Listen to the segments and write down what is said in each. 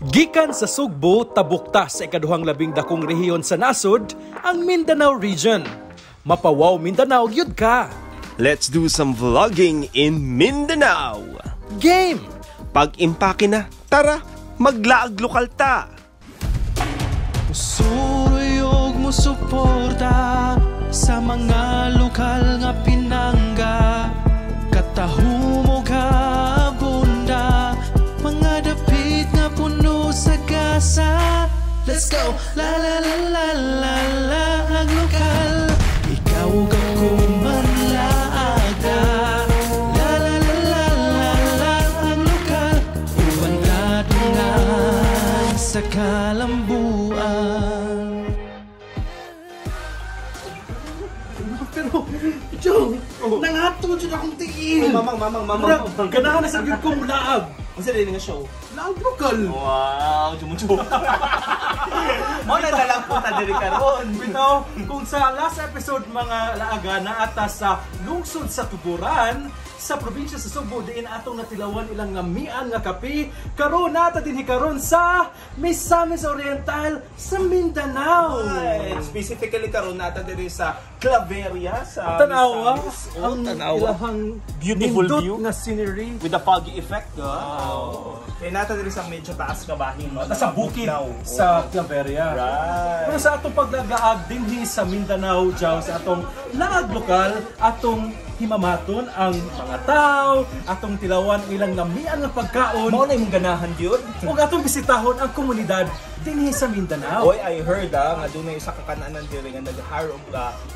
Gikan sa Sugbo, tabukta sa ikaduhang labing dakong rehiyon sa nasod, ang Mindanao Region. Mapawaw Mindanao gyud ka. Let's do some vlogging in Mindanao. Game! Pag-impake na, tara, maglaag lokal ta. Suruyog mo suporta sa mga lokal nga pinangga. Katahumo ka bunda, mga dapit nga puno sa gasa. Let's go! La la la la la la, ang lokal. Ikaw ka kumanlaaga. La la la la la la, ang lokal. Ubantadungan sa kalambuan. Pero, Chong, nangato dyan akong tingin. Mamang. Ganahan na sa gid ko mulaag. Ang sarili nga show. Laag lokal. Wow, jumujo. Mo na lang po ta diri karon. Bitaw, kung sa last episode mga laagana atas sa lungsod sa Tuguran, sa probinsya sa Sugbo, diin atong natilawan ilang ngamian nga kape. Karon nata dinhi karon sa Misamis Oriental sa Mindanao. Right. Specifically karon nata diri sa Claveria sa Tanawa, Misamis. ang Tanawa. ilahang Beautiful nindot view nga scenery. with the foggy effect. Wow. Kaya nata diri sa medyo taas ka bahin, no? Sa bukid sa Claveria. Right. Pero sa atong paglagaag dinhi sa Mindanao, Jaw, sa atong laag lokal, atong himamaton ang mga tao, atong tilawan ilang namian nga pagkaon. Mao na imong ganahan gyud. Ug atong bisitahon ang komunidad dinhi sa Mindanao. Oy, I heard nga dunay isa ka kananan diri nga nag-hire og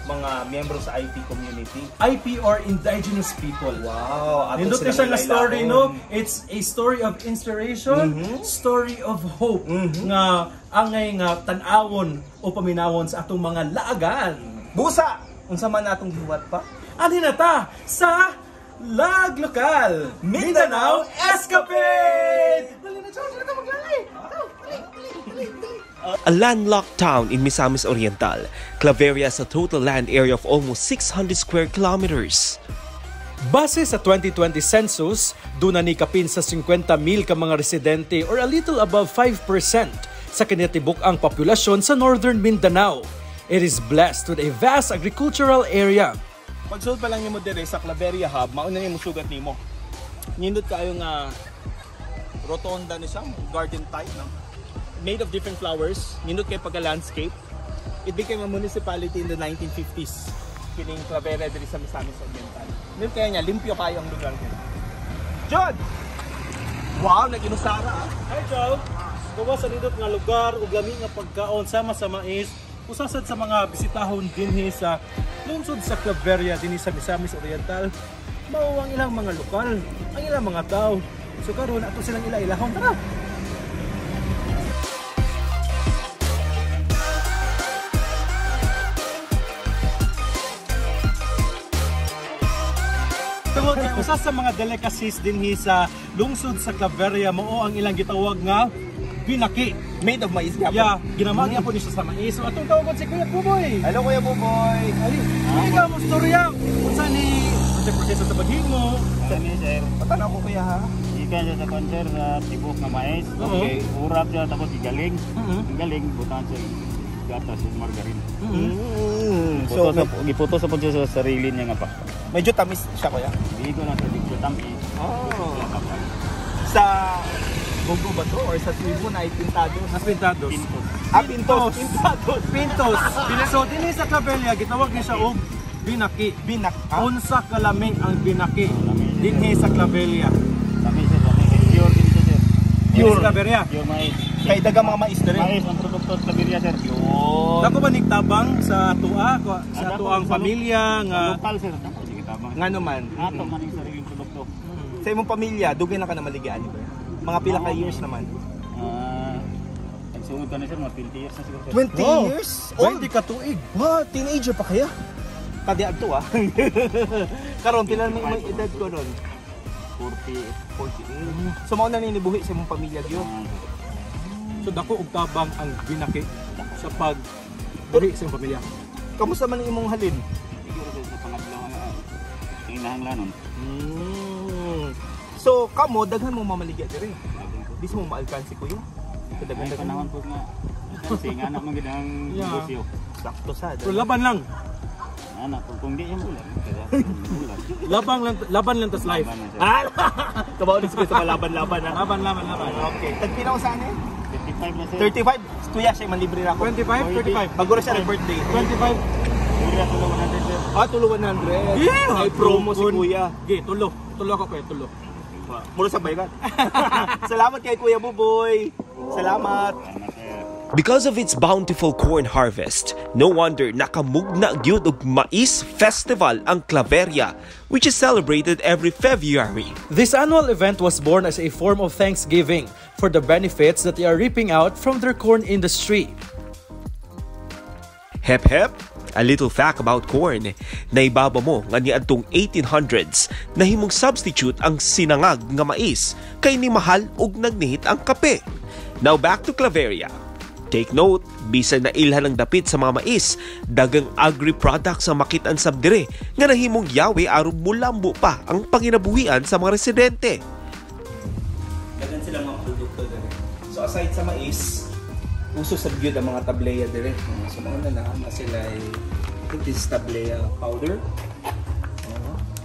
mga miyembro sa IP community. IP or indigenous people. Wow, ato Nindot siya nga story, no? It's a story of inspiration, story of hope, nga angay nga tan-awon o paminawon sa atong mga laagan. Busa, unsa man atong giwat pa? Ani na ta sa Lag Lokal, Mindanao Escapade! Dali na, George, na ka maglalay! A landlocked town in Misamis Oriental, Claveria has a total land area of almost 600 square kilometers. Base sa 2020 census, doon na ni kapin sa 50,000 ka mga residente or a little above 5% sa kinatibuk ang populasyon sa Northern Mindanao. It is blessed with a vast agricultural area. Pag-sold pa lang nimo dire sa Claveria Hub, mauna nimo sugat nimo. Nindot kayo nga rotonda ni siya, garden type, no? Made of different flowers. Nindot kay pagka-landscape. It became a municipality in the 1950s. Kining Claveria diri sa Misamis Oriental. Nindot kaya niya, limpyo kayo ang lugar niya. John! Wow, nag-inusara. Hi, Joe! Kuha sa nindot nga lugar ug lami nga pagkaon sama sa mais. Usasad sa mga bisitahon dinhi sa lungsod sa Claveria dinhi sa Misamis Oriental. Mao ang ilang mga lokal, ang ilang mga tao. So karon ato silang ila-ilahon. Tara! Tungod kay usa sa mga delicacies dinhi sa lungsod sa Claveria mao ang ilang gitawag nga binaki. Made of mais nga po. Yeah, ginamag niya po niya sa mais. So atong tawagon si Kuya Buboy. Hello Kuya Buboy. Ali, ikaw mo storya. Unsa ni sa proseso sa paghimo? Kami sir, Patanaw ko kuya ha. ikan siya sa konser sa tibok na mais. Okay, urap siya tapos igaling. Igaling, butan siya gatas sa margarine. So, Giputo sa po siya sa sarili niya nga pa. medyo tamis siya kuya. Hindi ko na sa dito tamis. Oh. Sa Bogo ba to? Or sa Cebu na ipintados? Mas pintados. Pintos. Pintos. Pintados. Pintos. So dinhi sa Claveria gitawag niya siya og binaki. Binak. Unsa kalaming ang binaki dinhi sa Claveria? Tamis sir, tamis. Pure dito sir. Pure sa Claveria. Pure mais. Kay daga mga mais dere. Mais ang produkto sa Claveria sir. Yun. Dako ba nigtabang sa tua sa tuang pamilya nga Lokal sir. Sige tama. Nga naman. Ato man yung sariling produkto. Sa imong pamilya, dugay na ka na maligaan ba? Mga pila ka years naman. Nagsuod ka na sir, mga 20 years na siguro sir. 20 Wow. years old? 20 ka tuig. Wow, teenager pa kaya? Kadiag to ah. Karon pila mo may edad ko ron? 40. 40. So mao na ninibuhi sa imong pamilya gyud. So dako og tabang ang binaki sa pag buri sa iyong pamilya. Kamusta man ang imong halin? Siguro sir, sa pangadlaw tinahanglanon. So kamo daghan mo mamaligya dire. Di mo maalkansi ko yun. Ay panahon po nga. Kasi nga anak mo gidang negosyo. Sakto sa. Pero laban lang. Anak kung di yung ulan. Laban lang tas life. Kabaw ko sa laban-laban ha. Laban. Okay. Tagpinaw saan eh? 35 na sir. 35. Kuya siya manlibre na ako. 25, 35. Baguro siya nag-birthday. 25. Kuya tulo 100 sir. Tulo 100. Yeah! Ay promo si kuya. Okay, tulo ako kuya, tulo. Muro sa bayran. Salamat kay Kuya Buboy. Salamat. Because of its bountiful corn harvest, no wonder nakamugna gyud og Mais Festival ang Claveria, which is celebrated every February. This annual event was born as a form of thanksgiving for the benefits that they are reaping out from their corn industry. Hep hep! A little fact about corn. Naibaba mo nga niadtong 1800s nahimong substitute ang sinangag nga mais kay ni mahal og nagnihit ang kape. Now back to Claveria. Take note, bisan na ilhan ang dapit sa mga mais, dagang agri-products ang makitaan sab dire nga nahimong yawi aron mulambo pa ang panginabuhian sa mga residente. Dagan sila mga produkto dire. So aside sa mais, uso sa gyud ang mga tableya dire. So mga na sila ay this tableya powder.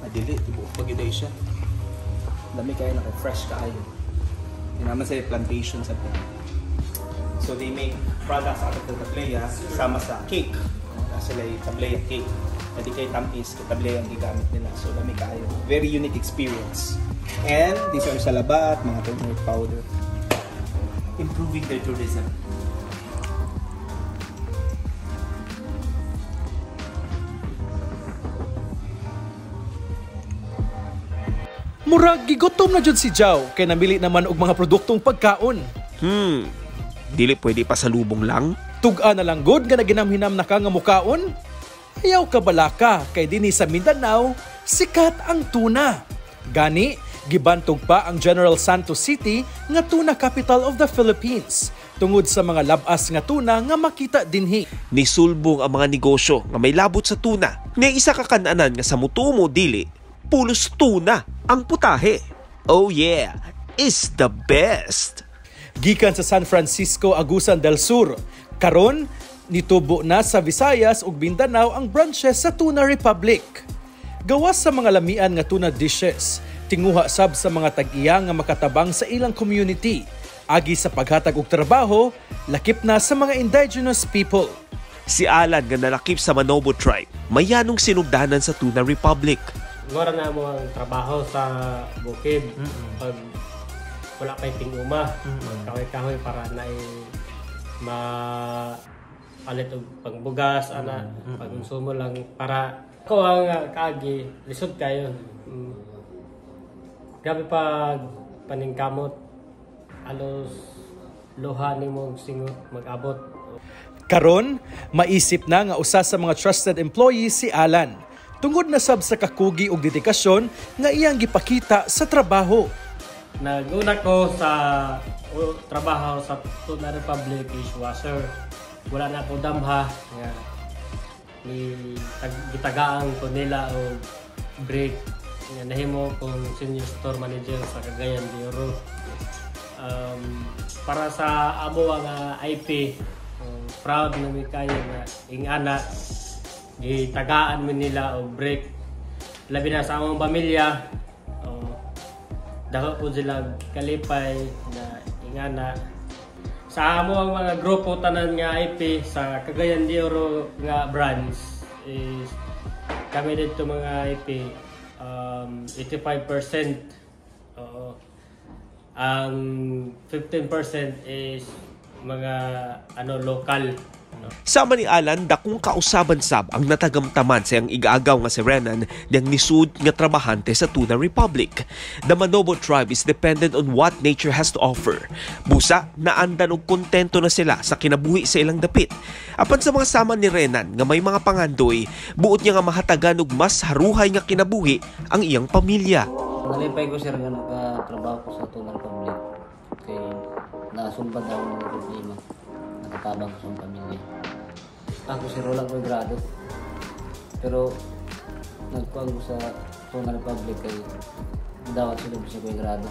Adili, tibuok pagiday siya. Dami kayo naka-fresh kaayo. Naman sa plantation sa ito. So they make products out of the tableya sama sa cake. Sila yung tableya cake. Pwede kayo tampis, tableya ang gigamit nila. So dami kayo. Very unique experience. And these are salabat, mga turmeric powder. Improving their tourism. Murag gigutom na jud si Jao kay namili naman og mga produktong pagkaon. Dili pwede pasalubong lang? Tug-a na lang good nga naginamhinam na ka nga mukaon? Ayaw ka balaka kay dinhi sa Mindanao, sikat ang tuna. Gani, gibantog pa ang General Santos City nga tuna capital of the Philippines tungod sa mga labas nga tuna nga makita dinhi. Nisulbong ang mga negosyo nga may labot sa tuna. Nga isa ka kananan nga sa mutumo dili, pulos tuna ang putahe. Oh yeah, is the best. Gikan sa San Francisco, Agusan del Sur. Karon, nitubo na sa Visayas ug Mindanao ang branches sa Tuna Republic. Gawas sa mga lamian nga tuna dishes, tinguha sab sa mga tag-iya nga makatabang sa ilang community. Agi sa paghatag og trabaho, lakip na sa mga indigenous people. Si Alan nga nalakip sa Manobo tribe, mayanong sinugdanan sa Tuna Republic. Ngora na mo ang trabaho sa bukid. Pag wala kay tinguma, magkahoy-kahoy para na palit og pangbugas ana, pagkonsumo lang para ko ang kaagi lisod kayo. Gabi pag paningkamot alos luha nimo singot mag-abot. Karon, maisip na nga usa sa mga trusted employees si Alan. Tungod na sab sa kakugi ug dedikasyon nga iyang gipakita sa trabaho. Naguna ko sa trabaho sa Tuna Republic dishwasher. Wala na ako damha nga gitagaan ko nila og break nga nahimo kong senior store manager sa Cagayan de Oro. Para sa amo nga IP, proud na mi kayo nga ingana gitagaan mi nila og break labi na sa among pamilya. Dako po sila kalipay na ingana sa amo ang mga grupo tanan nga IP sa Cagayan de Oro nga branch is kami dito mga IP 85%. Ang 15% is mga local. Sama ni Alan, dakong kausaban sab ang natagamtaman sa iyang igaagaw nga si Renan diyang nisud nga trabahante sa Tuna Republic. The Manobo tribe is dependent on what nature has to offer. Busa, naandan og kontento na sila sa kinabuhi sa ilang dapit. Apan sa mga sama ni Renan nga may mga pangandoy, buot niya nga mahatagan og mas haruhay nga kinabuhi ang iyang pamilya. Nalipay ko sir nga nagkatrabaho ko sa Tuna Republic kay nasumbat ako ng problema. Nakatabang ko sa pamilya. Ako si Roland ko grado. Pero nagkuhan ko sa Tuna Republic kay dawat sila sa ko grado.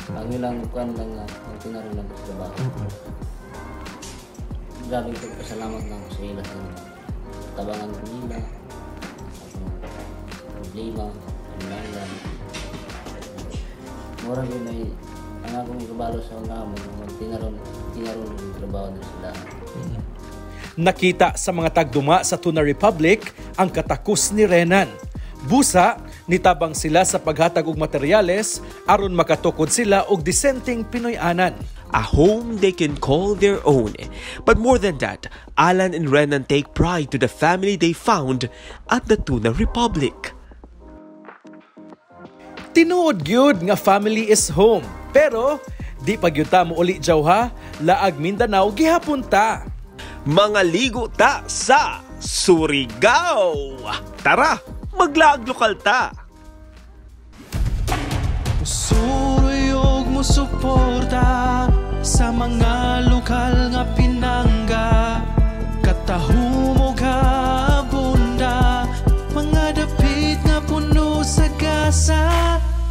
Ang ilang kuan lang nga, ang tinaroon lang sa trabaho. Grabe ko pasalamat na ako sa ila sa tabangan ko nila, problema, panglangan. Mura yun ay ang akong kabalo sa mga tinaroon yung trabaho na sila. Nakita sa mga tagduma sa Tuna Republic ang katakus ni Renan. Busa, nitabang sila sa paghatag og materyales aron makatukod sila og disenteng Pinoy-anan. A home they can call their own. But more than that, Alan and Renan take pride to the family they found at the Tuna Republic. Tinuod gyud nga family is home. Pero di pa gyud ta mo uli jawha, laag Mindanao gihapon ta. Mga ligo ta sa Surigao. Tara, maglaag lokal ta. Suruyog mo suporta sa mga lokal nga pinangga. Katahumog bunda, mga dapit nga puno sa gasa.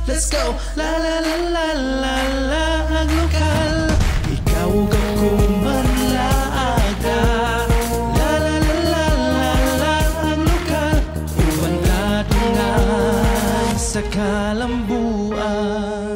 Let's go! La la la la la la ang lokal. Ikaw ka kumanlaaga. La la la la la la ang lokal. Ubang tatungan sa kalambuan.